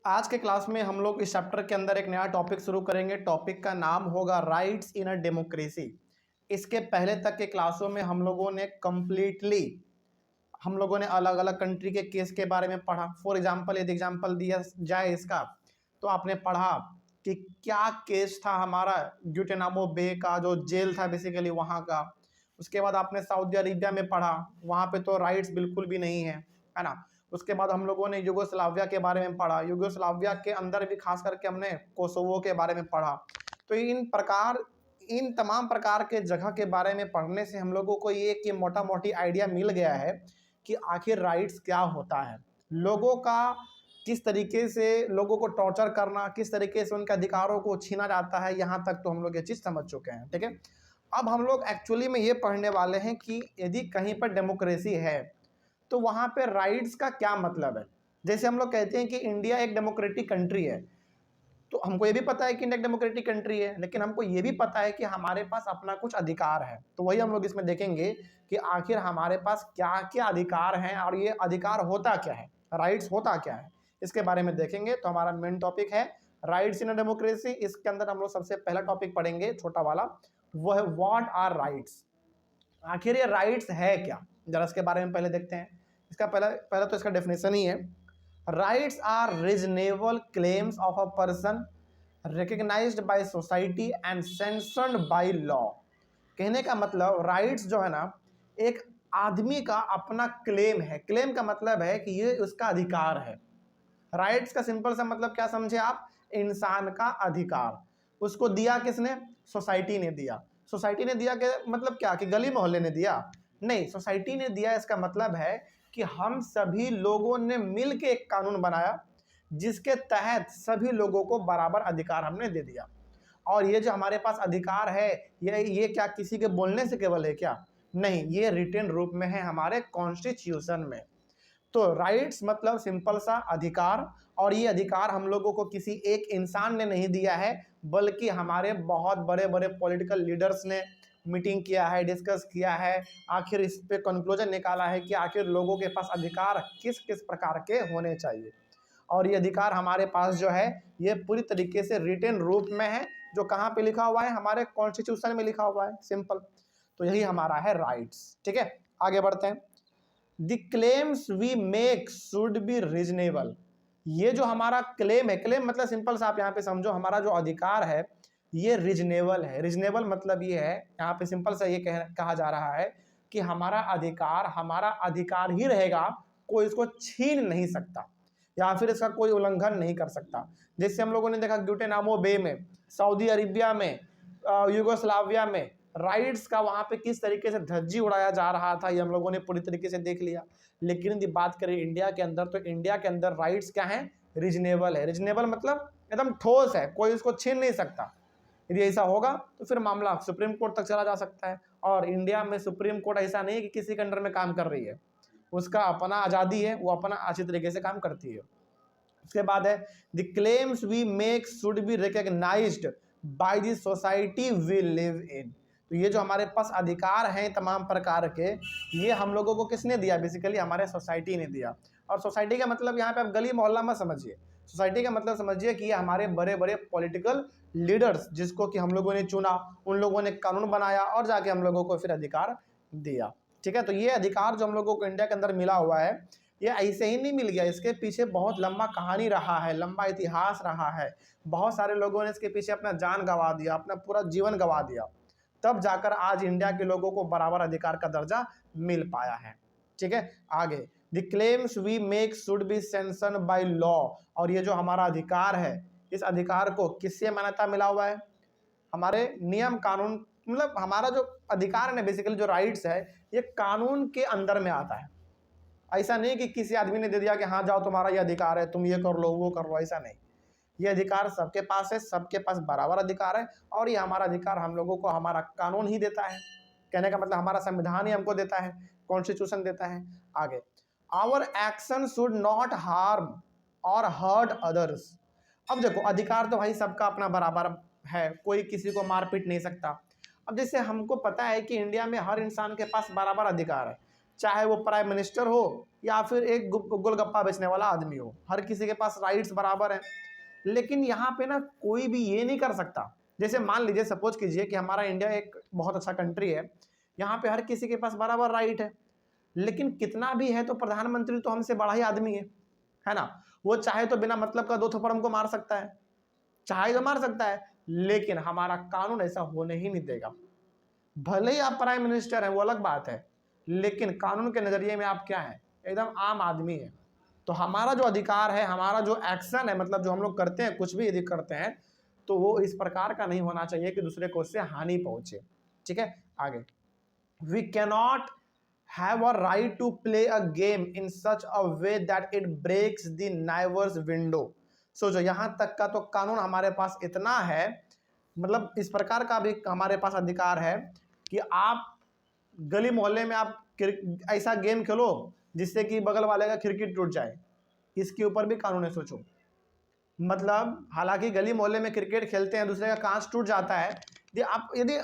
आज के क्लास में हम लोग इस चैप्टर के अंदर एक नया टॉपिक शुरू करेंगे। टॉपिक का नाम होगा राइट्स इन अ डेमोक्रेसी। इसके पहले तक के क्लासों में हम लोगों ने अलग अलग कंट्री के केस के बारे में पढ़ा। फॉर एग्जांपल यदि एग्जांपल दिया जाए इसका, तो आपने पढ़ा कि क्या केस था हमारा ग्वांटानामो बे का, जो जेल था बेसिकली वहाँ का। उसके बाद आपने सऊदी अरेबिया में पढ़ा, वहाँ पे तो राइट्स बिल्कुल भी नहीं है ना। उसके बाद हम लोगों ने यूगोस्लाविया के बारे में पढ़ा। यूगोस्लाविया के अंदर भी खास करके हमने कोसोवो के बारे में पढ़ा। तो इन तमाम प्रकार के जगह के बारे में पढ़ने से हम लोगों को ये मोटा मोटी आइडिया मिल गया है कि आखिर राइट्स क्या होता है, लोगों का किस तरीके से लोगों को टॉर्चर करना, किस तरीके से उनके अधिकारों को छीना जाता है। यहाँ तक तो हम लोग ये चीज़ समझ चुके हैं, ठीक है। अब हम लोग एक्चुअली में ये पढ़ने वाले हैं कि यदि कहीं पर डेमोक्रेसी है तो वहाँ पे राइट्स का क्या मतलब है। जैसे हम लोग कहते हैं कि इंडिया एक डेमोक्रेटिक कंट्री है, तो हमको ये भी पता है कि इंडिया एक डेमोक्रेटिक कंट्री है, लेकिन हमको ये भी पता है कि हमारे पास अपना कुछ अधिकार है। तो वही हम लोग इसमें देखेंगे कि आखिर हमारे पास क्या क्या अधिकार हैं और ये अधिकार होता क्या है, राइट्स होता क्या है, इसके बारे में देखेंगे। तो हमारा मेन टॉपिक है राइट्स इन अ डेमोक्रेसी। इसके अंदर हम लोग सबसे पहला टॉपिक पढ़ेंगे, छोटा वाला, वो है व्हाट आर राइट्स। आखिर ये राइट्स है क्या, जरा इसके बारे में पहले देखते हैं। इसका पहला तो इसका डेफिनेशन ही है, rights are reasonable claims of a person recognised by society and sanctioned by law. कहने का मतलब राइट्स जो है ना, एक आदमी का अपना क्लेम है। क्लेम का मतलब है कि ये उसका अधिकार है। राइट्स का सिंपल सा मतलब क्या समझे आप, इंसान का अधिकार। उसको दिया किसने, सोसाइटी ने दिया। सोसाइटी ने दिया के मतलब क्या कि गली मोहल्ले ने दिया, नहीं, सोसाइटी ने दिया। इसका मतलब है कि हम सभी लोगों ने मिल के एक कानून बनाया जिसके तहत सभी लोगों को बराबर अधिकार हमने दे दिया। और ये जो हमारे पास अधिकार है, ये क्या किसी के बोलने से केवल है क्या, नहीं, ये रिटन रूप में है हमारे कॉन्स्टिट्यूशन में। तो राइट्स मतलब सिंपल सा अधिकार, और ये अधिकार हम लोगों को किसी एक इंसान ने नहीं दिया है, बल्कि हमारे बहुत बड़े बड़े पॉलिटिकल लीडर्स ने मीटिंग किया है, डिस्कस किया है, आखिर इस पे कंक्लूजन निकाला है कि आखिर लोगों के पास अधिकार किस किस प्रकार के होने चाहिए। और ये अधिकार हमारे पास जो है ये पूरी तरीके से रिटन रूप में है, जो कहाँ पे लिखा हुआ है, हमारे कॉन्स्टिट्यूशन में लिखा हुआ है, सिंपल। तो यही हमारा है राइट्स, ठीक है। आगे बढ़ते हैं। The claims we make should be reasonable. ये जो हमारा क्लेम है, क्लेम मतलब सिंपल सा आप यहाँ पे समझो, हमारा जो अधिकार है ये रीजनेबल है। रीजनेबल मतलब ये है, यहाँ पे सिंपल सा ये कहा जा रहा है कि हमारा अधिकार ही रहेगा, कोई इसको छीन नहीं सकता या फिर इसका कोई उल्लंघन नहीं कर सकता। जैसे हम लोगों ने देखा ग्वांटानामो बे में, सऊदी अरेबिया में, यूगोस्लाविया में राइट्स का वहाँ पे किस तरीके से धज्जी उड़ाया जा रहा था, ये हम लोगों ने पूरी तरीके से देख लिया। लेकिन यदि बात करें इंडिया के अंदर, तो इंडिया के अंदर राइट्स क्या है, रीजनेबल है। रीजनेबल मतलब एकदम ठोस है, कोई इसको छीन नहीं सकता। यदि ऐसा होगा तो फिर मामला सुप्रीम कोर्ट तक चला जा सकता है। और इंडिया में सुप्रीम कोर्ट ऐसा नहीं है कि किसी के अंडर में काम कर रही है, उसका अपना आज़ादी है, वो अपना अच्छी तरीके से काम करती है। उसके बाद है the claims we make should be recognised by the society we live in. तो ये जो हमारे पास अधिकार हैं तमाम प्रकार के, ये हम लोगों को किसने दिया, बेसिकली हमारे सोसाइटी ने दिया। और सोसाइटी का मतलब यहाँ पे आप गली मोहल्ला मत समझिए, सोसाइटी का मतलब समझिए कि ये हमारे बड़े बड़े पॉलिटिकल लीडर्स, जिसको कि हम लोगों ने चुना, उन लोगों ने कानून बनाया और जाके हम लोगों को फिर अधिकार दिया, ठीक है। तो ये अधिकार जो हम लोगों को इंडिया के अंदर मिला हुआ है, ये ऐसे ही नहीं मिल गया, इसके पीछे बहुत लंबा कहानी रहा है, लंबा इतिहास रहा है। बहुत सारे लोगों ने इसके पीछे अपना जान गंवा दिया, अपना पूरा जीवन गंवा दिया, तब जाकर आज इंडिया के लोगों को बराबर अधिकार का दर्जा मिल पाया है, ठीक है। आगे, the claims we make should be sanction by law. और ये जो हमारा अधिकार है, इस अधिकार को किससे मान्यता मिला हुआ है, हमारे नियम कानून, मतलब हमारा जो अधिकार है ना, बेसिकली जो राइट्स है, ये कानून के अंदर में आता है। ऐसा नहीं कि किसी आदमी ने दे दिया कि हाँ जाओ तुम्हारा ये अधिकार है, तुम ये कर लो वो कर लो, ऐसा नहीं। ये अधिकार सबके पास है, सबके पास बराबर अधिकार है, और ये हमारा अधिकार हम लोगों को हमारा कानून ही देता है। कहने का मतलब हमारा संविधान ही हमको देता है, कॉन्स्टिट्यूशन देता है। आगे, our action should not harm or hurt others. अब देखो, अधिकार तो भाई सबका अपना बराबर है, कोई किसी को मार पीट नहीं सकता। अब जैसे हमको पता है कि इंडिया में हर इंसान के पास बराबर अधिकार है, चाहे वो प्राइम मिनिस्टर हो या फिर एक गोलगप्पा बेचने वाला आदमी हो, हर किसी के पास राइट्स बराबर हैं। लेकिन यहाँ पे ना कोई भी ये नहीं कर सकता, जैसे मान लीजिए सपोज कीजिए कि हमारा इंडिया एक बहुत अच्छा कंट्री है, यहाँ पे हर किसी के पास बराबर राइट है, लेकिन कितना भी है तो प्रधानमंत्री तो हमसे बड़ा ही आदमी है ना। वो चाहे तो बिना मतलब का 2 थप्पड़ हमको मार सकता है, चाहे तो मार सकता है, लेकिन हमारा कानून ऐसा होने ही नहीं देगा। भले ही आप प्राइम मिनिस्टर हैं वो अलग बात है, लेकिन कानून के नजरिए में आप क्या हैं, एकदम आम आदमी है। तो हमारा जो अधिकार है, हमारा जो एक्शन है, मतलब जो हम लोग करते हैं, कुछ भी यदि करते हैं तो वो इस प्रकार का नहीं होना चाहिए कि दूसरे को उससे हानि पहुंचे। ठीक है, आगे, we cannot have a right to play a game in such a way that it breaks the neighbor's window। सोचो, यहां तक का तो कानून हमारे पास इतना है, मतलब इस प्रकार का भी हमारे पास अधिकार है कि आप गली मोहल्ले में आप ऐसा गेम खेलो जिससे कि बगल वाले का खिड़की टूट जाए, इसके ऊपर भी कानून है। सोचो, मतलब हालांकि गली मोहल्ले में क्रिकेट खेलते हैं, दूसरे का कांच टूट जाता है, यदि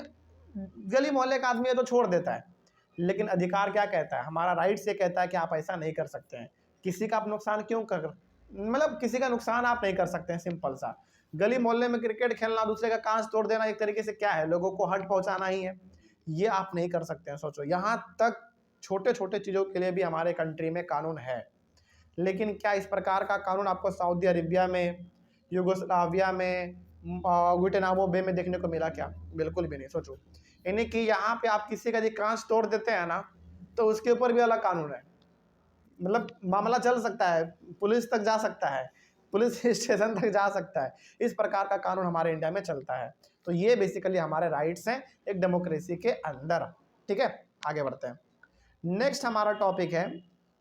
गली मोहल्ले का आदमी है तो छोड़ देता है, लेकिन अधिकार क्या कहता है, हमारा राइट से कहता है कि आप ऐसा नहीं कर सकते हैं। किसी का आप नुकसान क्यों कर, मतलब किसी का नुकसान आप नहीं कर सकते हैं, सिंपल सा। गली मोहल्ले में क्रिकेट खेलना, दूसरे का कांच तोड़ देना, एक तरीके से क्या है, लोगों को हर्ट पहुंचाना ही है, ये आप नहीं कर सकते हैं। सोचो, यहाँ तक छोटे छोटे चीज़ों के लिए भी हमारे कंट्री में कानून है, लेकिन क्या इस प्रकार का कानून आपको सऊदी अरेबिया में, यूगोस्लाविया में, गुटेनामो बे में देखने को मिला क्या? बिल्कुल भी नहीं। सोचो, यानी कि यहाँ पे आप किसी का यदि कांच तोड़ देते हैं ना, तो उसके ऊपर भी अलग कानून है, मतलब मामला चल सकता है, पुलिस तक जा सकता है, पुलिस स्टेशन तक जा सकता है। इस प्रकार का कानून हमारे इंडिया में चलता है। तो ये बेसिकली हमारे राइट्स हैं एक डेमोक्रेसी के अंदर। ठीक है, आगे बढ़ते हैं। नेक्स्ट हमारा टॉपिक है,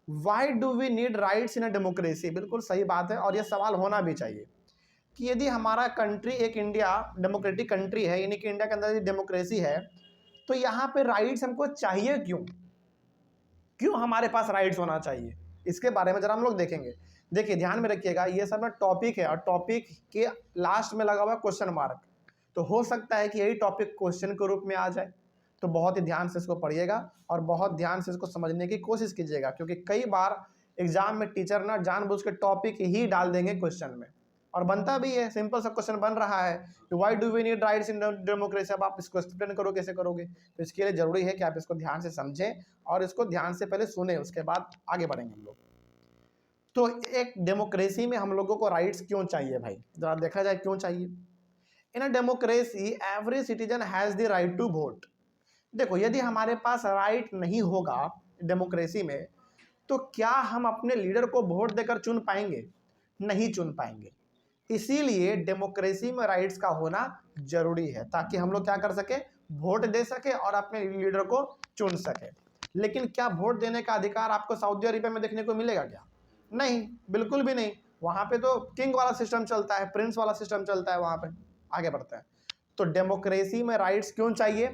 why do we need rights in a democracy. बिल्कुल सही बात है, और यह सवाल होना भी चाहिए कि यदि हमारा कंट्री एक इंडिया डेमोक्रेटिक कंट्री है, यानी कि इंडिया के अंदर डेमोक्रेसी है, तो यहाँ पे राइट्स हमको चाहिए क्यों हमारे पास राइट्स होना चाहिए, इसके बारे में जरा हम लोग देखेंगे। देखिए, ध्यान में रखिएगा, ये सब ना टॉपिक है, और टॉपिक के लास्ट में लगा हुआ क्वेश्चन मार्क, तो हो सकता है कि यही टॉपिक क्वेश्चन के रूप में आ जाए। तो बहुत ही ध्यान से इसको पढ़िएगा और बहुत ध्यान से इसको समझने की कोशिश कीजिएगा, क्योंकि कई बार एग्जाम में टीचर ना जानबूझ के टॉपिक ही डाल देंगे क्वेश्चन में, और बनता भी है, सिंपल सा क्वेश्चन बन रहा है कि why do we need rights in democracy. अब आप इसको एक्सप्लेन करो, कैसे करोगे? तो इसके लिए जरूरी है कि आप इसको ध्यान से समझें और इसको ध्यान से पहले सुने, उसके बाद आगे बढ़ेंगे हम लोग। तो एक डेमोक्रेसी में हम लोगों को राइट्स क्यों चाहिए भाई, जरा देखा जाए क्यों चाहिए। In a democracy every citizen has the right to vote. देखो, यदि हमारे पास राइट नहीं होगा डेमोक्रेसी में, तो क्या हम अपने लीडर को वोट देकर चुन पाएंगे? नहीं चुन पाएंगे। इसीलिए डेमोक्रेसी में राइट्स का होना जरूरी है, ताकि हम लोग क्या कर सके, वोट दे सके और अपने लीडर को चुन सके। लेकिन क्या वोट देने का अधिकार आपको सऊदी अरेबिया में देखने को मिलेगा क्या? नहीं, बिल्कुल भी नहीं। वहां पे तो किंग वाला सिस्टम चलता है, प्रिंस वाला सिस्टम चलता है वहां पे। आगे बढ़ते हैं। तो डेमोक्रेसी में राइट्स क्यों चाहिए?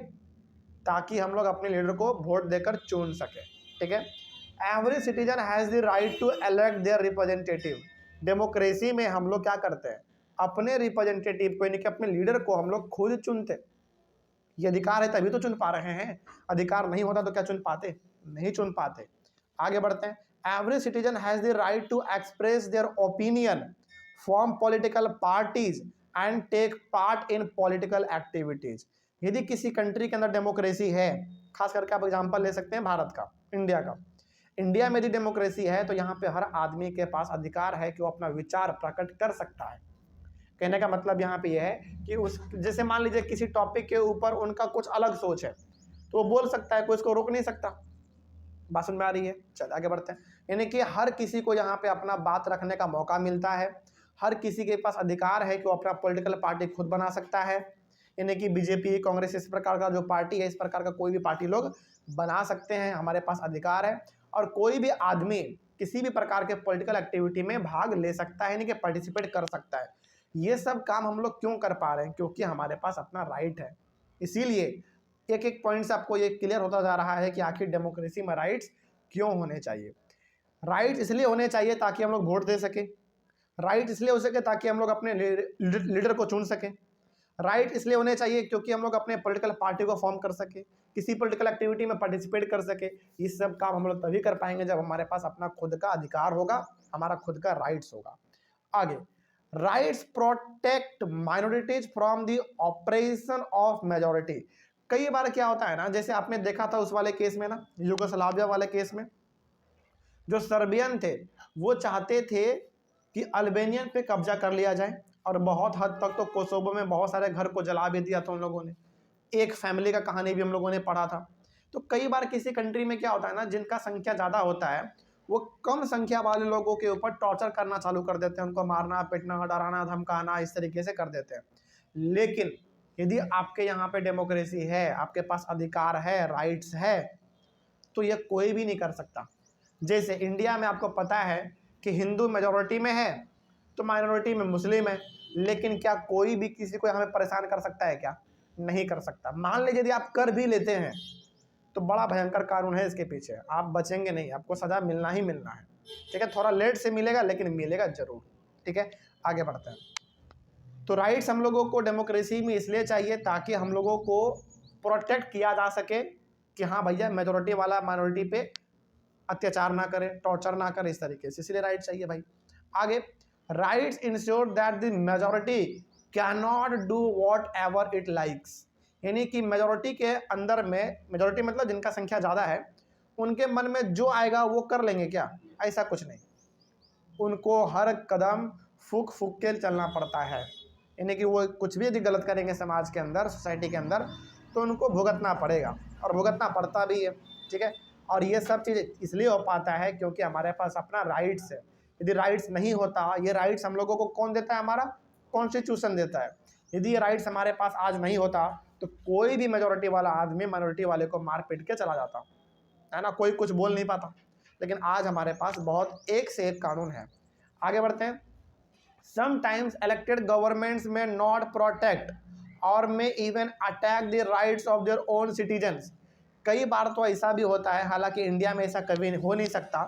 ताकि हम लोग अपने लीडर को वोट देकर चुन सके। ठीक है, every citizen has the right to elect their representative. Democracy में हम लोग क्या करते हैं, अपने रिप्रेजेंटेटिव को, यानी कि अपने लीडर को हम लोग खुद चुनते। ये अधिकार है तभी तो चुन पा रहे हैं, अधिकार नहीं होता तो क्या चुन पाते? नहीं चुन पाते। आगे बढ़ते हैं। Every citizen has the right to express their opinion, form political parties and take part in political activities. यदि किसी कंट्री के अंदर डेमोक्रेसी है, खास करके आप एग्जांपल ले सकते हैं भारत का, इंडिया का। इंडिया में यदि डेमोक्रेसी है तो यहाँ पे हर आदमी के पास अधिकार है कि वो अपना विचार प्रकट कर सकता है। कहने का मतलब यहाँ पे यह है कि उस, जैसे मान लीजिए किसी टॉपिक के ऊपर उनका कुछ अलग सोच है, तो वो बोल सकता है, कोई उसको रोक नहीं सकता। बात समझ में आ रही है? चल आगे बढ़ते हैं। यानी कि हर किसी को यहाँ पे अपना बात रखने का मौका मिलता है, हर किसी के पास अधिकार है कि वो अपना पॉलिटिकल पार्टी खुद बना सकता है। यानी कि बीजेपी, कांग्रेस, इस प्रकार का जो पार्टी है, इस प्रकार का कोई भी पार्टी लोग बना सकते हैं, हमारे पास अधिकार है। और कोई भी आदमी किसी भी प्रकार के पॉलिटिकल एक्टिविटी में भाग ले सकता है, यानी कि पार्टिसिपेट कर सकता है। ये सब काम हम लोग क्यों कर पा रहे हैं? क्योंकि हमारे पास अपना राइट है। इसीलिए एक एक पॉइंट से आपको ये क्लियर होता जा रहा है कि आखिर डेमोक्रेसी में राइट्स क्यों होने चाहिए। राइट्स इसलिए होने चाहिए ताकि हम लोग वोट दे सकें, राइट इसलिए हो सके ताकि हम लोग अपने लीडर को चुन सकें, राइट इसलिए होने चाहिए क्योंकि हम लोग अपने पॉलिटिकल पार्टी को फॉर्म कर सके, किसी पॉलिटिकल एक्टिविटी में पार्टिसिपेट कर सके। ये सब काम हम लोग तभी कर पाएंगे जब हमारे पास अपना खुद का अधिकार होगा, हमारा खुद का राइट्स होगा। आगे, rights protect minorities from the operation of majority. कई बार क्या होता है ना, जैसे आपने देखा था उस वाले केस में ना, यूगोस्लाविया वाले केस में, जो सर्बियन थे वो चाहते थे कि अल्बेनियन पे कब्जा कर लिया जाए, और बहुत हद तक तो कोसोवो में बहुत सारे घर को जला भी दिया था उन लोगों ने। एक फैमिली का कहानी भी हम लोगों ने पढ़ा था। तो कई बार किसी कंट्री में क्या होता है ना, जिनका संख्या ज़्यादा होता है वो कम संख्या वाले लोगों के ऊपर टॉर्चर करना चालू कर देते हैं, उनको मारना पीटना डराना धमकाना इस तरीके से कर देते हैं। लेकिन यदि आपके यहाँ पे डेमोक्रेसी है, आपके पास अधिकार है, राइट्स है, तो ये कोई भी नहीं कर सकता। जैसे इंडिया में आपको पता है कि हिंदू मेजॉरिटी में है तो माइनॉरिटी में मुस्लिम है, लेकिन क्या कोई भी किसी को हमें परेशान कर सकता है क्या? नहीं कर सकता। मान लीजिए यदि आप कर भी लेते हैं तो बड़ा भयंकर कानून है इसके पीछे, आप बचेंगे नहीं, आपको सजा मिलना ही मिलना है। ठीक है, थोड़ा लेट से मिलेगा लेकिन मिलेगा जरूर। ठीक है, आगे बढ़ते हैं। तो राइट्स हम लोगों को डेमोक्रेसी में इसलिए चाहिए ताकि हम लोगों को प्रोटेक्ट किया जा सके कि हाँ भैया मेजॉरिटी वाला माइनॉरिटी पे अत्याचार ना करे, टॉर्चर ना करे, इस तरीके से, इसलिए राइट चाहिए भाई। आगे, rights ensure that the majority can not do what ever it likes. यानी कि मेजॉरिटी के अंदर में, मेजॉरिटी मतलब जिनका संख्या ज़्यादा है, उनके मन में जो आएगा वो कर लेंगे क्या? ऐसा कुछ नहीं, उनको हर कदम फूक फूक के चलना पड़ता है। यानी कि वो कुछ भी यदि गलत करेंगे समाज के अंदर, सोसाइटी के अंदर, तो उनको भुगतना पड़ेगा, और भुगतना पड़ता भी है। ठीक है, और ये सब चीज़ इसलिए हो पाता है क्योंकि हमारे पास अपना राइट्स है। यदि राइट्स नहीं होता, ये राइट्स हम लोगों को कौन देता है? हमारा कॉन्स्टिट्यूशन देता है। यदि ये राइट्स हमारे पास आज नहीं होता तो कोई भी मेजॉरिटी वाला आदमी माइनॉरिटी वाले को मार पीट के चला जाता है ना, कोई कुछ बोल नहीं पाता। लेकिन आज हमारे पास बहुत एक से एक कानून है। आगे बढ़ते हैं। समटाइम्स इलेक्टेड गवर्नमेंट्स में नॉट प्रोटेक्ट और में even attack the rights of their own citizens. कई बार तो ऐसा भी होता है, हालांकि इंडिया में ऐसा कभी हो नहीं सकता,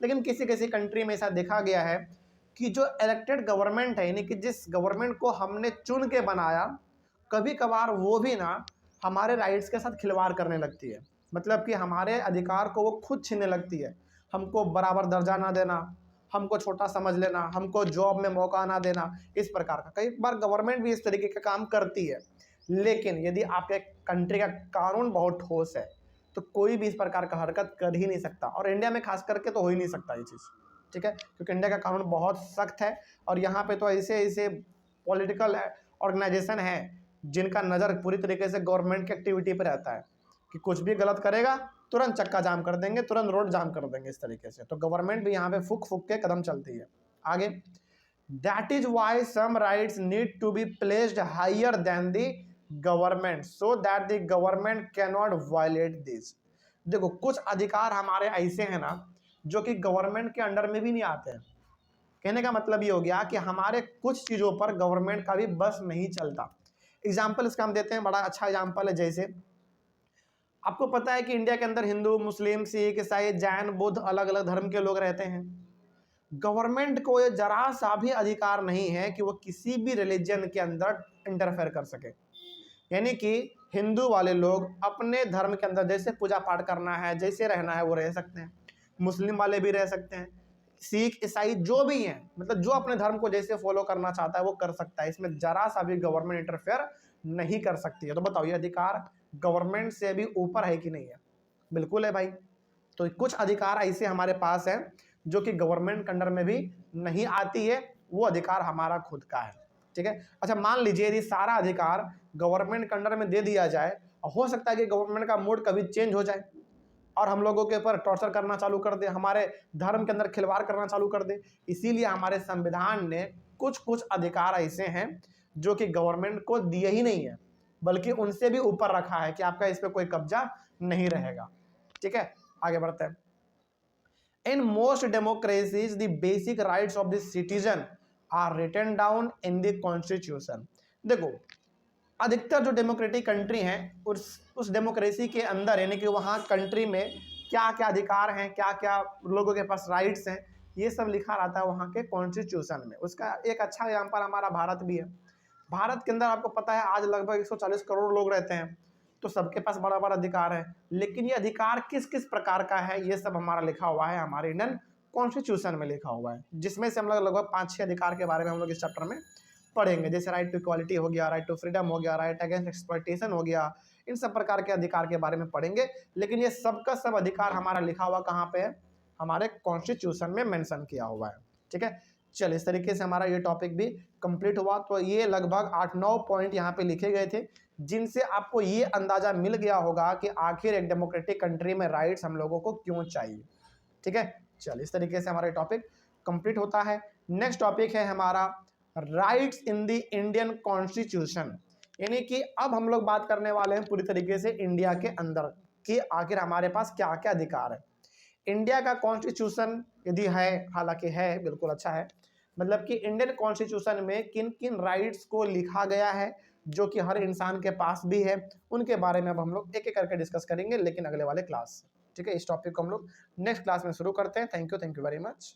लेकिन किसी किसी कंट्री में ऐसा देखा गया है कि जो इलेक्टेड गवर्नमेंट है, यानी कि जिस गवर्नमेंट को हमने चुन के बनाया, कभी कभार वो भी ना हमारे राइट्स के साथ खिलवाड़ करने लगती है। मतलब कि हमारे अधिकार को वो खुद छीनने लगती है, हमको बराबर दर्जा ना देना, हमको छोटा समझ लेना, हमको जॉब में मौका ना देना, इस प्रकार का। कई बार गवर्नमेंट भी इस तरीके का काम करती है। लेकिन यदि आपके कंट्री का कानून बहुत ठोस है तो कोई भी इस प्रकार का हरकत कर ही नहीं सकता, और इंडिया में खास करके तो हो ही नहीं सकता ये चीज़। ठीक है, क्योंकि इंडिया का कानून बहुत सख्त है, और यहाँ पे तो ऐसे ऐसे पॉलिटिकल ऑर्गेनाइजेशन है जिनका नज़र पूरी तरीके से गवर्नमेंट की एक्टिविटी पर रहता है कि कुछ भी गलत करेगा तुरंत चक्का जाम कर देंगे, तुरंत रोड जाम कर देंगे, इस तरीके से। तो गवर्नमेंट भी यहाँ पे फूक फूक के कदम चलती है। आगे, that is why some rights need to be placed higher than the government so that the government can not violate this. देखो, कुछ अधिकार हमारे ऐसे हैं ना जो कि गवर्नमेंट के अंडर में भी नहीं आते हैं। कहने का मतलब ये हो गया कि हमारे कुछ चीज़ों पर गवर्नमेंट का भी बस नहीं चलता। एग्जाम्पल इसका हम देते हैं, बड़ा अच्छा एग्जाम्पल है। जैसे आपको पता है कि इंडिया के अंदर हिंदू, मुस्लिम, सिख, ईसाई, जैन, बुद्ध, अलग अलग धर्म के लोग रहते हैं। गवर्नमेंट को ये जरा सा भी अधिकार नहीं है कि वो किसी भी रिलीजन के अंदर इंटरफेयर कर सके। यानी कि हिंदू वाले लोग अपने धर्म के अंदर जैसे पूजा पाठ करना है, जैसे रहना है वो रह सकते हैं, मुस्लिम वाले भी रह सकते हैं, सिख, ईसाई जो भी हैं, मतलब जो अपने धर्म को जैसे फॉलो करना चाहता है वो कर सकता है। इसमें जरा सा भी गवर्नमेंट इंटरफेयर नहीं कर सकती है। तो बताओ, ये अधिकार गवर्नमेंट से भी ऊपर है कि नहीं है? बिल्कुल है भाई। तो कुछ अधिकार ऐसे हमारे पास हैं जो कि गवर्नमेंट के अंडर में भी नहीं आती है, वो अधिकार हमारा खुद का है। ठीक है, अच्छा मान लीजिए यदि सारा अधिकार गवर्नमेंट के अंडर में दे दिया जाए, हो सकता है कि गवर्नमेंट का मूड कभी चेंज हो जाए और हम लोगों के ऊपर टॉर्चर करना चालू कर दे, हमारे धर्म के अंदर खिलवाड़ करना चालू कर दे। इसीलिए हमारे संविधान ने कुछ कुछ अधिकार ऐसे हैं जो कि गवर्नमेंट को दिए ही नहीं है, बल्कि उनसे भी ऊपर रखा है कि आपका इस पर कोई कब्जा नहीं रहेगा। ठीक है, आगे बढ़ते हैं। In most democracies the basic rights of the citizen are written down in the constitution. देखो, अधिकतर जो डेमोक्रेटिक कंट्री हैं उस डेमोक्रेसी के अंदर, यानी कि वहाँ कंट्री में क्या क्या अधिकार हैं, क्या क्या लोगों के पास राइट्स हैं, ये सब लिखा रहता है वहाँ के कॉन्स्टिट्यूशन में। उसका एक अच्छा एग्जाम्पल हमारा भारत भी है। भारत के अंदर आपको पता है आज लगभग 140 करोड़ लोग रहते हैं, तो सबके पास बड़ा बड़ा अधिकार है, लेकिन ये अधिकार किस किस प्रकार का है ये सब हमारा लिखा हुआ है हमारे इंडियन कॉन्स्टिट्यूशन में लिखा हुआ है, जिसमें से हम लोग लगभग 5-6 अधिकार के बारे में हम लोग इस चैप्टर में पढ़ेंगे। जैसे राइट टू इक्वालिटी हो गया, राइट टू फ्रीडम हो गया, राइट अगेंस्ट एक्सप्लॉयटेशन हो गया, इन सब प्रकार के अधिकार के बारे में पढ़ेंगे। लेकिन ये सब का सब अधिकार हमारा लिखा हुआ कहाँ पे है, हमारे कॉन्स्टिट्यूशन में मेंशन किया हुआ है। ठीक है, चलिए इस तरीके से हमारा ये टॉपिक भी कंप्लीट हुआ। तो ये लगभग 8-9 पॉइंट यहाँ पे लिखे गए थे, जिनसे आपको ये अंदाजा मिल गया होगा कि आखिर एक डेमोक्रेटिक कंट्री में राइट्स हम लोगों को क्यों चाहिए। ठीक है, चलिए इस तरीके से हमारा टॉपिक कंप्लीट होता है। नेक्स्ट टॉपिक है हमारा rights in the Indian constitution, यानी कि अब हम लोग बात करने वाले हैं पूरी तरीके से इंडिया के अंदर कि आखिर हमारे पास क्या क्या अधिकार है। इंडिया का कॉन्स्टिट्यूशन यदि है, हालांकि है, बिल्कुल अच्छा है, मतलब कि इंडियन कॉन्स्टिट्यूशन में किन किन राइट्स को लिखा गया है जो कि हर इंसान के पास भी है, उनके बारे में अब हम लोग एक एक करके डिस्कस करेंगे, लेकिन अगले वाले क्लास। ठीक है, इस टॉपिक को हम लोग नेक्स्ट क्लास में शुरू करते हैं। Thank you very much.